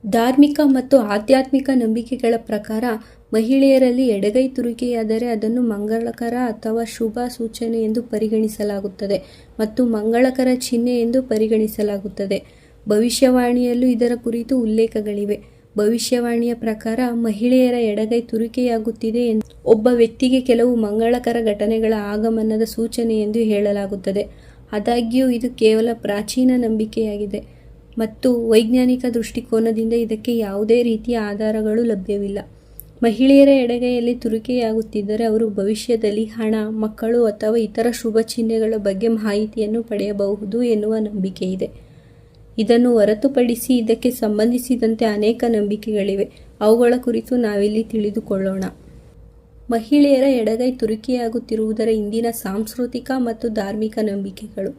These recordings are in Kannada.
ಧಾರ್ಮಿಕ ಮತ್ತು ಆಧ್ಯಾತ್ಮಿಕ ನಂಬಿಕೆಗಳ ಪ್ರಕಾರ ಮಹಿಳೆಯರಲ್ಲಿ ಎಡಗೈ ತುರುಕಿಯಾದರೆ ಅದನ್ನು ಮಂಗಳಕರ ಅಥವಾ ಶುಭ ಸೂಚನೆ ಎಂದು ಪರಿಗಣಿಸಲಾಗುತ್ತದೆ ಮತ್ತು ಮಂಗಳಕರ ಚಿಹ್ನೆ ಎಂದು ಪರಿಗಣಿಸಲಾಗುತ್ತದೆ. ಭವಿಷ್ಯವಾಣಿಯಲ್ಲೂ ಇದರ ಕುರಿತು ಉಲ್ಲೇಖಗಳಿವೆ. ಭವಿಷ್ಯವಾಣಿಯ ಪ್ರಕಾರ ಮಹಿಳೆಯರ ಎಡಗೈ ತುರುಕಿಯಾಗುತ್ತಿದೆ ಎಂದು ಒಬ್ಬ ವ್ಯಕ್ತಿಗೆ ಕೆಲವು ಮಂಗಳಕರ ಘಟನೆಗಳ ಆಗಮನದ ಸೂಚನೆ ಎಂದು ಹೇಳಲಾಗುತ್ತದೆ. ಆದಾಗ್ಯೂ ಇದು ಕೇವಲ ಪ್ರಾಚೀನ ನಂಬಿಕೆಯಾಗಿದೆ ಮತ್ತು ವೈಜ್ಞಾನಿಕ ದೃಷ್ಟಿಕೋನದಿಂದ ಇದಕ್ಕೆ ಯಾವುದೇ ರೀತಿಯ ಆಧಾರಗಳು ಲಭ್ಯವಿಲ್ಲ. ಮಹಿಳೆಯರ ಎಡಗೈಯಲ್ಲಿ ತುರುಕಿಯಾಗುತ್ತಿದ್ದರೆ ಅವರು ಭವಿಷ್ಯದಲ್ಲಿ ಹಣ, ಮಕ್ಕಳು ಅಥವಾ ಇತರ ಶುಭ ಚಿಹ್ನೆಗಳ ಬಗ್ಗೆ ಮಾಹಿತಿಯನ್ನು ಪಡೆಯಬಹುದು ಎನ್ನುವ ನಂಬಿಕೆಯಿದೆ. ಇದನ್ನು ಹೊರತುಪಡಿಸಿ ಇದಕ್ಕೆ ಸಂಬಂಧಿಸಿದಂತೆ ಅನೇಕ ನಂಬಿಕೆಗಳಿವೆ. ಅವುಗಳ ಕುರಿತು ನಾವಿಲ್ಲಿ ತಿಳಿದುಕೊಳ್ಳೋಣ. ಮಹಿಳೆಯರ ಎಡಗೈ ತುರುಕಿಯಾಗುತ್ತಿರುವುದರ ಹಿಂದಿನ ಸಾಂಸ್ಕೃತಿಕ ಮತ್ತು ಧಾರ್ಮಿಕ ನಂಬಿಕೆಗಳು.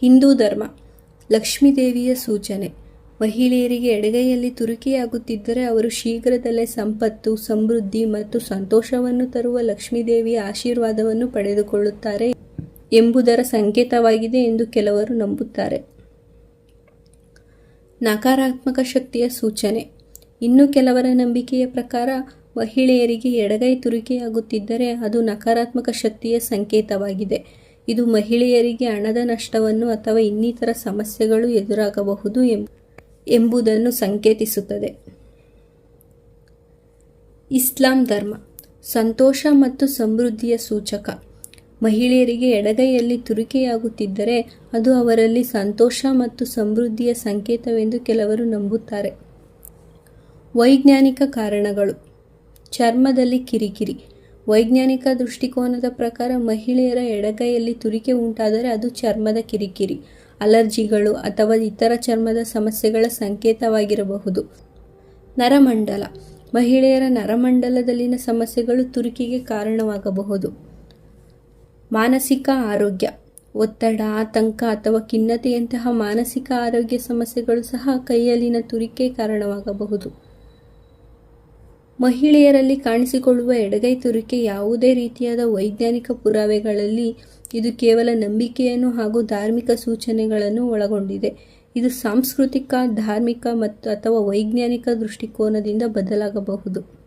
ಹಿಂದೂ ಧರ್ಮ. ಲಕ್ಷ್ಮೀದೇವಿಯ ಸೂಚನೆ. ಮಹಿಳೆಯರಿಗೆ ಎಡಗೈಯಲ್ಲಿ ತುರುಕಿಯಾಗುತ್ತಿದ್ದರೆ ಅವರು ಶೀಘ್ರದಲ್ಲೇ ಸಂಪತ್ತು, ಸಮೃದ್ಧಿ ಮತ್ತು ಸಂತೋಷವನ್ನು ತರುವ ಲಕ್ಷ್ಮೀದೇವಿಯ ಆಶೀರ್ವಾದವನ್ನು ಪಡೆದುಕೊಳ್ಳುತ್ತಾರೆ ಎಂಬುದರ ಸಂಕೇತವಾಗಿದೆ ಎಂದು ಕೆಲವರು ನಂಬುತ್ತಾರೆ. ನಕಾರಾತ್ಮಕ ಶಕ್ತಿಯ ಸೂಚನೆ. ಇನ್ನು ಕೆಲವರ ನಂಬಿಕೆಯ ಪ್ರಕಾರ ಮಹಿಳೆಯರಿಗೆ ಎಡಗೈ ತುರುಕಿಯಾಗುತ್ತಿದ್ದರೆ ಅದು ನಕಾರಾತ್ಮಕ ಶಕ್ತಿಯ ಸಂಕೇತವಾಗಿದೆ. ಇದು ಮಹಿಳೆಯರಿಗೆ ಹಣದ ನಷ್ಟವನ್ನು ಅಥವಾ ಇನ್ನಿತರ ಸಮಸ್ಯೆಗಳು ಎದುರಾಗಬಹುದು ಎಂಬುದನ್ನು ಸಂಕೇತಿಸುತ್ತದೆ. ಇಸ್ಲಾಂ ಧರ್ಮ. ಸಂತೋಷ ಮತ್ತು ಸಮೃದ್ಧಿಯ ಸೂಚಕ. ಮಹಿಳೆಯರಿಗೆ ಎಡಗೈಯಲ್ಲಿ ತುರುಕಿಯಾಗುತ್ತಿದ್ದರೆ ಅದು ಅವರಲ್ಲಿ ಸಂತೋಷ ಮತ್ತು ಸಮೃದ್ಧಿಯ ಸಂಕೇತವೆಂದು ಕೆಲವರು ನಂಬುತ್ತಾರೆ. ವೈಜ್ಞಾನಿಕ ಕಾರಣಗಳು. ಚರ್ಮದಲ್ಲಿ ಕಿರಿಕಿರಿ. ವೈಜ್ಞಾನಿಕ ದೃಷ್ಟಿಕೋನದ ಪ್ರಕಾರ ಮಹಿಳೆಯರ ಎಡಗೈಯಲ್ಲಿ ತುರಿಕೆ ಉಂಟಾದರೆ ಅದು ಚರ್ಮದ ಕಿರಿಕಿರಿ, ಅಲರ್ಜಿಗಳು ಅಥವಾ ಇತರ ಚರ್ಮದ ಸಮಸ್ಯೆಗಳ ಸಂಕೇತವಾಗಿರಬಹುದು. ನರಮಂಡಲ. ಮಹಿಳೆಯರ ನರಮಂಡಲದಲ್ಲಿನ ಸಮಸ್ಯೆಗಳು ತುರಿಕೆಗೆ ಕಾರಣವಾಗಬಹುದು. ಮಾನಸಿಕ ಆರೋಗ್ಯ. ಒತ್ತಡ, ಆತಂಕ ಅಥವಾ ಖಿನ್ನತೆಯಂತಹ ಮಾನಸಿಕ ಆರೋಗ್ಯ ಸಮಸ್ಯೆಗಳು ಸಹ ಕೈಯಲ್ಲಿನ ತುರಿಕೆ ಕಾರಣವಾಗಬಹುದು. ಮಹಿಳೆಯರಲ್ಲಿ ಕಾಣಿಸಿಕೊಳ್ಳುವ ಎಡಗೈ ತುರಿಕೆ ಯಾವುದೇ ರೀತಿಯಾದ ವೈಜ್ಞಾನಿಕ ಪುರಾವೆಗಳಲ್ಲಿ ಇದು ಕೇವಲ ನಂಬಿಕೆಯನ್ನು ಹಾಗೂ ಧಾರ್ಮಿಕ ಸೂಚನೆಗಳನ್ನು ಒಳಗೊಂಡಿದೆ. ಇದು ಸಾಂಸ್ಕೃತಿಕ, ಧಾರ್ಮಿಕ ಅಥವಾ ವೈಜ್ಞಾನಿಕ ದೃಷ್ಟಿಕೋನದಿಂದ ಬದಲಾಗಬಹುದು.